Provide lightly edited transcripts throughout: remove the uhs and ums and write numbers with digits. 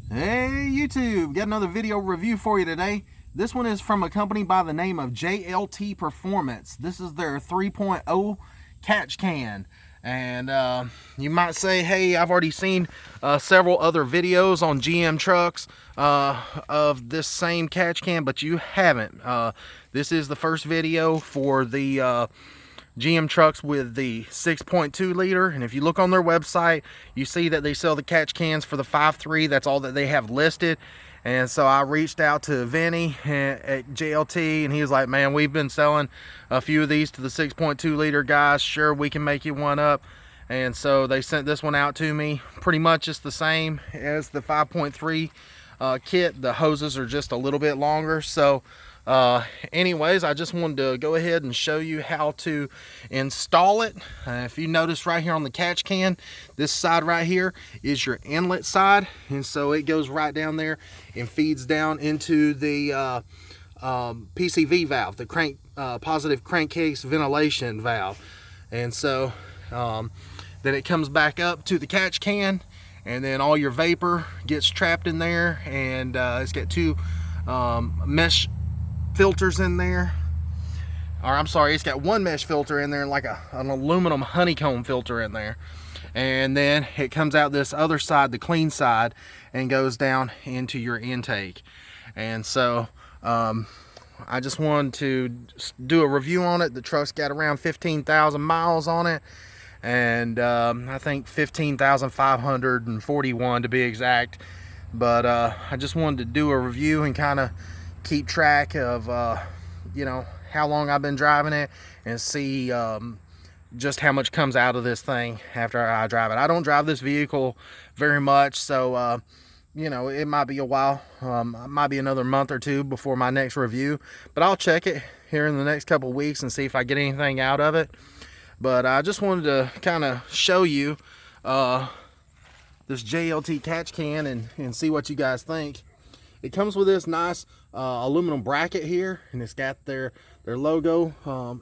Hey YouTube, got another video review for you today. This one is from a company by the name of JLT Performance. This is their 3.0 catch can. And you might say, hey, I've already seen several other videos on GM trucks of this same catch can, but you haven't. This is the first video for the GM trucks with the 6.2 liter, and if you look on their website, you see that they sell the catch cans for the 5.3. That's all that they have listed. And so I reached out to Vinny at JLT, and he was like, man, we've been selling a few of these to the 6.2 liter guys. Sure, we can make you one up. And so they sent this one out to me. Pretty much it's the same as the 5.3 kit. The hoses are just a little bit longer. So anyways, I just wanted to go ahead and show you how to install it. If you notice right here on the catch can, this side right here is your inlet side, and so it goes right down there and feeds down into the PCV valve, the positive crankcase ventilation valve. And so then it comes back up to the catch can, and then all your vapor gets trapped in there, and it's got two mesh filters in there, or I'm sorry, it's got one mesh filter in there and like an aluminum honeycomb filter in there, and then it comes out this other side, the clean side, and goes down into your intake. And so I just wanted to do a review on it. The truck's got around 15,000 miles on it, and I think 15,541 to be exact, but I just wanted to do a review and kind of keep track of you know, how long I've been driving it, and see just how much comes out of this thing after I drive it. I don't drive this vehicle very much, so you know, it might be a while, might be another month or two before my next review, but I'll check it here in the next couple weeks and see if I get anything out of it. But I just wanted to kind of show you this JLT catch can and see what you guys think. It comes with this nice aluminum bracket here, and it's got their logo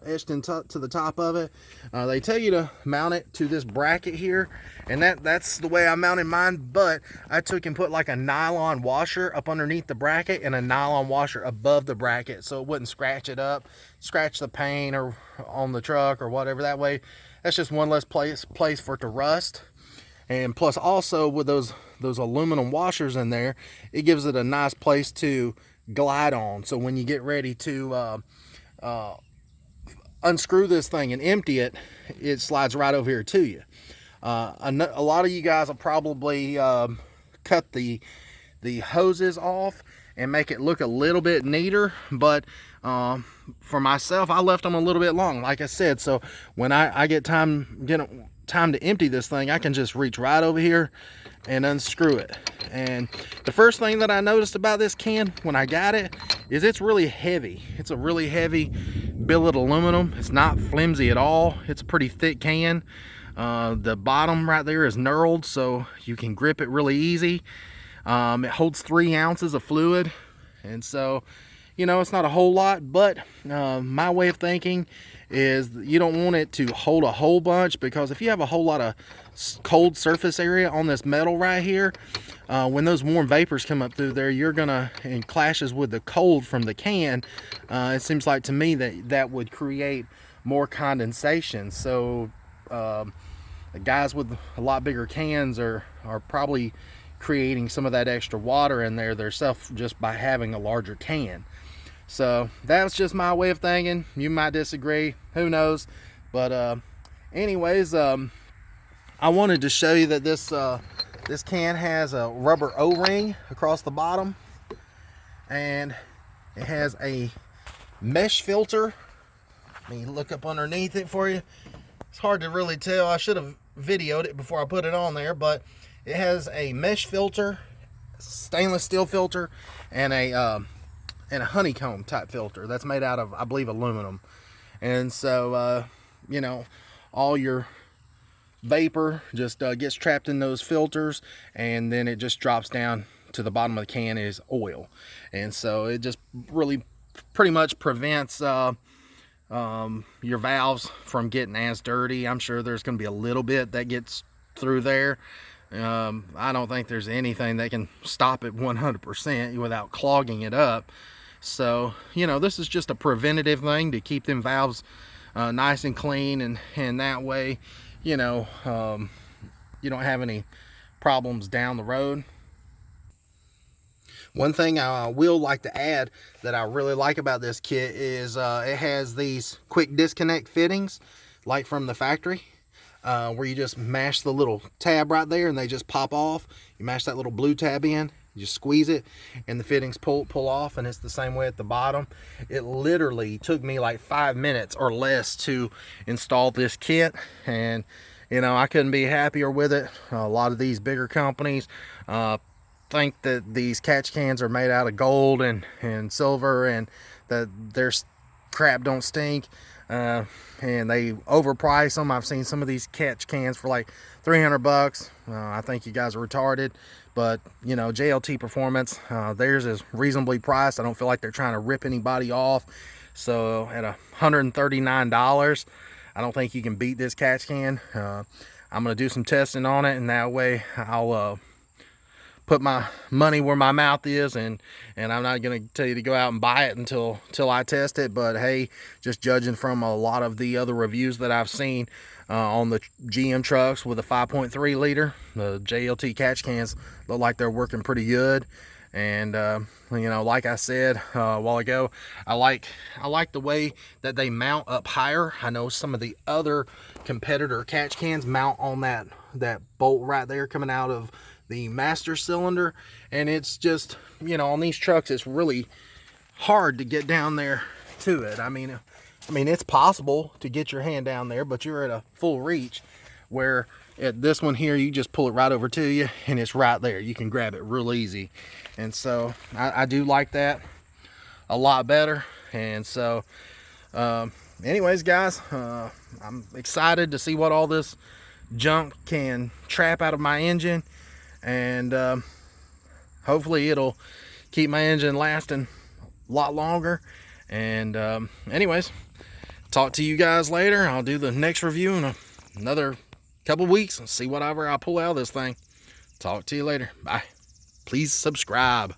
etched into the top of it. They tell you to mount it to this bracket here, and that's the way I mounted mine, but I took and put like a nylon washer up underneath the bracket and a nylon washer above the bracket, so it wouldn't scratch it up, scratch the paint or on the truck or whatever. That way, that's just one less place for it to rust. And plus, also with those aluminum washers in there, it gives it a nice place to glide on. So when you get ready to unscrew this thing and empty it, it slides right over here to you. A lot of you guys will probably cut the hoses off and make it look a little bit neater, but for myself, I left them a little bit long, like I said. So when I get time to empty this thing, I can just reach right over here and unscrew it. And the first thing that I noticed about this can when I got it is it's really heavy. It's a really heavy billet aluminum. It's not flimsy at all. It's a pretty thick can. The bottom right there is knurled, so you can grip it really easy. It holds 3 ounces of fluid, and so, you know, it's not a whole lot, but my way of thinking is you don't want it to hold a whole bunch, because if you have a whole lot of cold surface area on this metal right here, when those warm vapors come up through there, you're gonna, and clashes with the cold from the can, it seems like to me that would create more condensation. So the guys with a lot bigger cans are probably creating some of that extra water in there themselves just by having a larger can. So that's just my way of thinking. You might disagree, who knows. But anyways, I wanted to show you that this can has a rubber O-ring across the bottom, and it has a mesh filter. Let me look up underneath it for you. It's hard to really tell. I should have videoed it before I put it on there, but it has a mesh filter, stainless steel filter, and a honeycomb type filter that's made out of, I believe, aluminum. And so you know, all your vapor just gets trapped in those filters, and then it just drops down to the bottom of the can is oil. And so it just really pretty much prevents your valves from getting as dirty. I'm sure there's going to be a little bit that gets through there, I don't think there's anything that can stop it 100% without clogging it up. So, you know, this is just a preventative thing to keep them valves nice and clean, and that way, you know, you don't have any problems down the road. One thing I will like to add that I really like about this kit is it has these quick disconnect fittings, like from the factory, where you just mash the little tab right there and they just pop off. You mash that little blue tab in, you just squeeze it, and the fittings pull off, and it's the same way at the bottom. It literally took me like 5 minutes or less to install this kit, and you know, I couldn't be happier with it. A lot of these bigger companies think that these catch cans are made out of gold and silver, and that their crap don't stink, and they overprice them. I've seen some of these catch cans for like 300 bucks. I think you guys are retarded, but you know, JLT Performance, theirs is reasonably priced. I don't feel like they're trying to rip anybody off. So at $139, I don't think you can beat this catch can. I'm gonna do some testing on it, and that way I'll put my money where my mouth is, and I'm not gonna tell you to go out and buy it until I test it. But hey, just judging from a lot of the other reviews that I've seen on the GM trucks with a 5.3 liter, the JLT catch cans look like they're working pretty good. And you know, like I said a while ago, I like the way that they mount up higher. I know some of the other competitor catch cans mount on that bolt right there coming out of the master cylinder, and it's just, you know, on these trucks it's really hard to get down there to it. I mean it's possible to get your hand down there, but you're at a full reach, where at this one here you just pull it right over to you and it's right there. You can grab it real easy. And so I do like that a lot better. And so anyways guys, I'm excited to see what all this junk can trap out of my engine, and hopefully it'll keep my engine lasting a lot longer. And anyways, talk to you guys later. I'll do the next review in another couple weeks and see whatever I pull out of this thing. Talk to you later. Bye. Please subscribe.